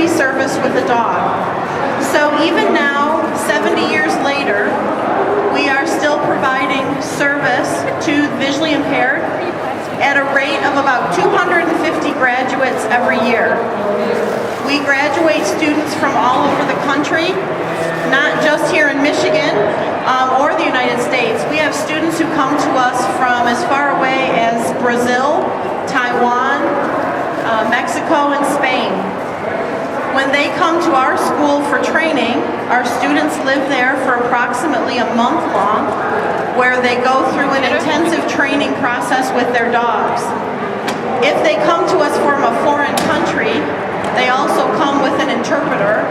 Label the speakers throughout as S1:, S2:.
S1: be serviced with a dog. So even now, 70 years later, we are still providing service to visually impaired at a rate of about 250 graduates every year. We graduate students from all over the country, not just here in Michigan or the United States. We have students who come to us from as far away as Brazil, Taiwan, Mexico, and Spain. When they come to our school for training, our students live there for approximately a month long, where they go through an intensive training process with their dogs. If they come to us from a foreign country, they also come with an interpreter,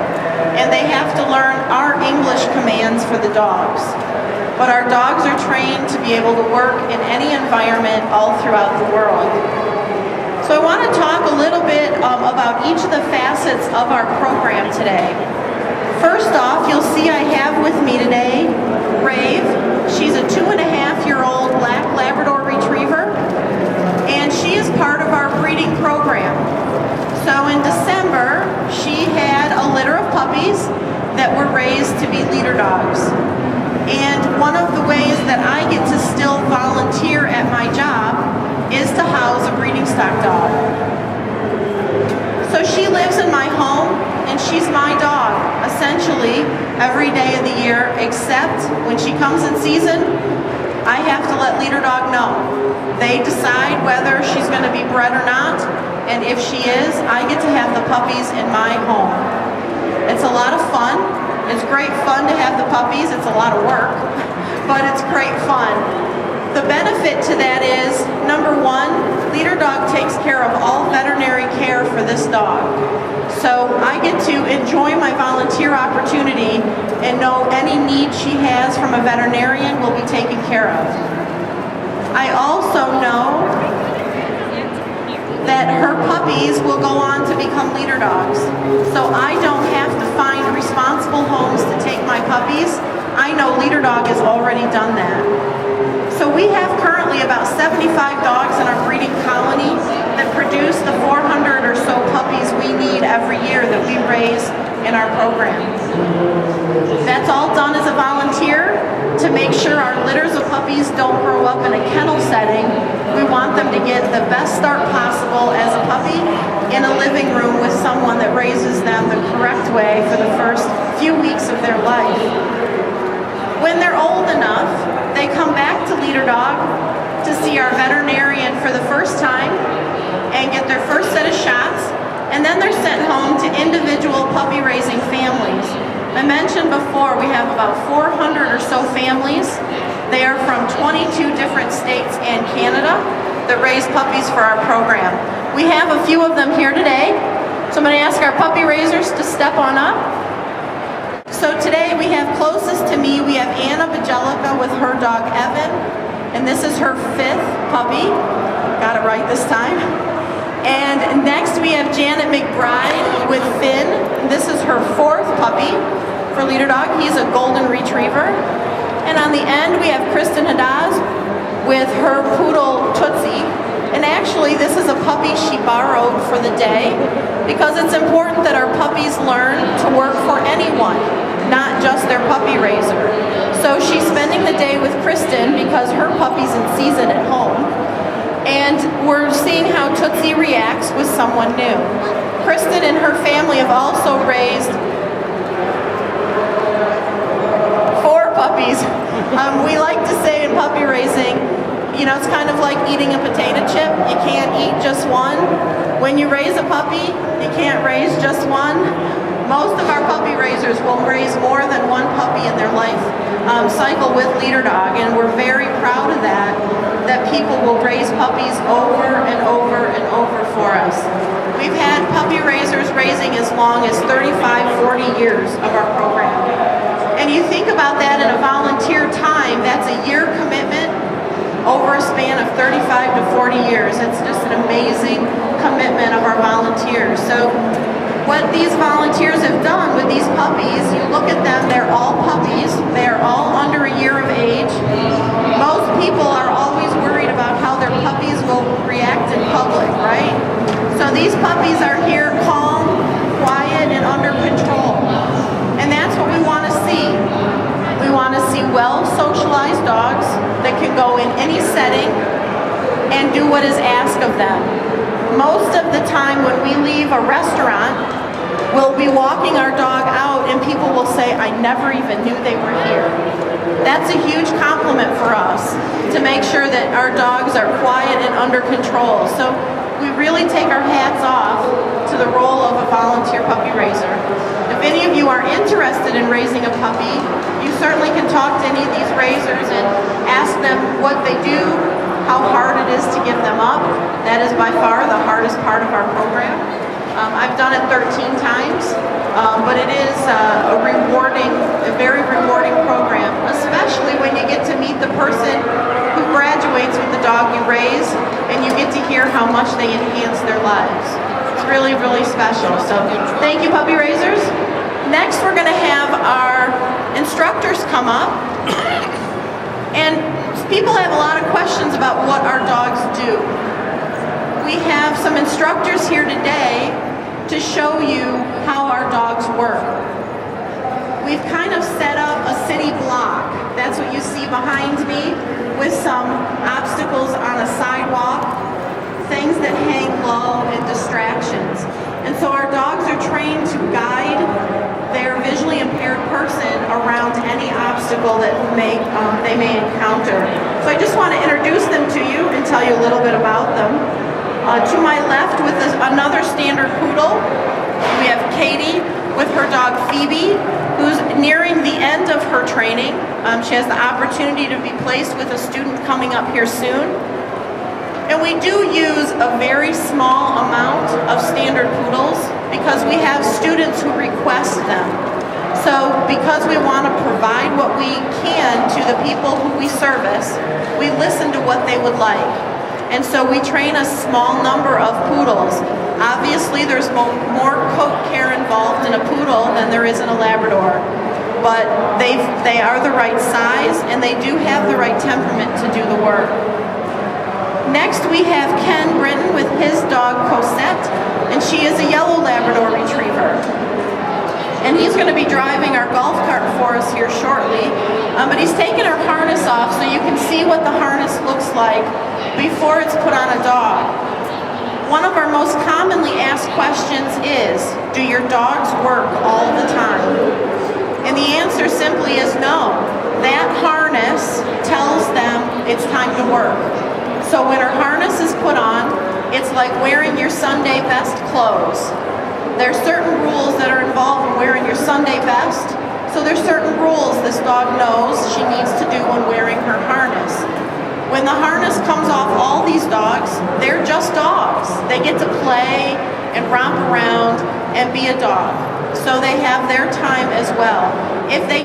S1: and they have to learn our English commands for the dogs. But our dogs are trained to be able to work in any environment all throughout the world. So I want to talk a little bit about each of the facets of our program today. First off, you'll see I have with me today Rave. She's a 2.5-year-old black Labrador Retriever, and she is part of our breeding program. So in December, she had a litter of puppies that were raised to be leader dogs. And one of the ways that I get to still volunteer at my job is to house a breeding stock dog. So she lives in my home, and she's my dog, essentially, every day of the year, except when she comes in season, I have to let Leader Dog know. They decide whether she's going to be bred or not, and if she is, I get to have the puppies in my home. It's a lot of fun. It's great fun to have the puppies. It's a lot of work, but it's great fun. The benefit to that is, number one, Leader Dog takes care of all veterinary care for this dog. So I get to enjoy my volunteer opportunity and know any need she has from a veterinarian will be taken care of. I also know that her puppies will go on to become leader dogs. So I don't have to find responsible homes to take my puppies. I know Leader Dog has already done that. So we have currently about 75 dogs in our breeding colony that produce the 400 or so puppies we need every year that we raise in our program. That's all done as a volunteer to make sure our litters of puppies don't grow up in a kennel setting. We want them to get the best start possible as a puppy in a living room with someone that raises them the correct way for the first few weeks of their life. When they're old enough, they come back to Leader Dog to see our veterinarian for the first time and get their first set of shots, and then they're sent home to individual puppy raising families. I mentioned before we have about 400 or so families. They are from 22 different states and Canada that raise puppies for our program. We have a few of them here today, so I'm going to ask our puppy raisers to step on up. So today we have closest to me, we have Anna Bajelica with her dog Evan, and this is her 5th puppy. Got it right this time. And next we have Janet McBride with Finn. This is her 4th puppy for Leader Dog. He's a golden retriever. And on the end we have Kristen Haddaz with her poodle Tootsie. And actually this is a puppy she borrowed for the day because it's important that our puppies learn to work for anyone, not just their puppy raiser. So she's spending the day with Kristen because her puppy's in season at home. And we're seeing how Tootsie reacts with someone new. Kristen and her family have also raised 4 puppies. We like to say in puppy raising, you know, it's kind of like eating a potato chip. You can't eat just one. When you raise a puppy, you can't raise just one. Most of our puppy raisers will raise more than one puppy in their life cycle with Leader Dog, and we're very proud of that people will raise puppies over and over and over for us. We've had puppy raisers raising as long as 35, 40 years of our program. And you think about that in a volunteer time, that's a year commitment over a span of 35 to 40 years. It's just an amazing commitment of our volunteers. So what these volunteers have done with these puppies, you look at them, they're all puppies. They're all under a year of age. Most people are always worried about how their puppies will react in public, right? So these puppies are here calm, quiet, them. Most of the time when we leave a restaurant, we'll be walking our dog out and people will say, I never even knew they were here. That's a huge compliment for us to make sure that our dogs are quiet and under control. So we really take our hats off to the role of a volunteer puppy raiser. If any of you are interested in raising a puppy, you certainly can talk to any of these raisers and ask them what they do, how hard it is to give them up. That is by far the hardest part of our program. I've done it 13 times, but it is a very rewarding program, especially when you get to meet the person who graduates with the dog you raise, and you get to hear how much they enhance their lives. It's really, really special. So thank you, puppy raisers. Next, we're going to have our instructors come up, and people have a lot of questions about what our dogs do. We have some instructors here today to show you how our dogs work. We've kind of set up a city block. That's what you see behind me, with some obstacles on a sidewalk, things that hang low, and distractions. And so our dogs are trained to guide their visually impaired person around any obstacle that they may encounter. So I just want to introduce them to you and tell you a little bit about them. To my left, with another standard poodle, we have Katie with her dog Phoebe, who's nearing the end of her training. She has the opportunity to be placed with a student coming up here soon. And we do use a very small amount of standard poodles because we have students who request them. So because we want to provide what we can to the people who we service, we listen to what they would like. And so we train a small number of poodles. Obviously, there's more coat care involved in a poodle than there is in a Labrador. But they are the right size, and they do have the right temperament to do the work. Next, we have Ken Britton with his dog Cosette, and she is a yellow Labrador Retriever. And he's going to be driving our golf cart for us here shortly. But he's taken her harness off so you can see what the harness looks like before it's put on a dog. One of our most commonly asked questions is, do your dogs work all the time? And the answer simply is no. That harness tells them it's time to work. So when her harness is put on, it's like wearing your Sunday best clothes. There's certain rules that are involved in wearing your Sunday best. So there's certain rules this dog knows she needs to do when wearing her harness. When the harness comes off all these dogs, they're just dogs. They get to play and romp around and be a dog. So they have their time as well. If they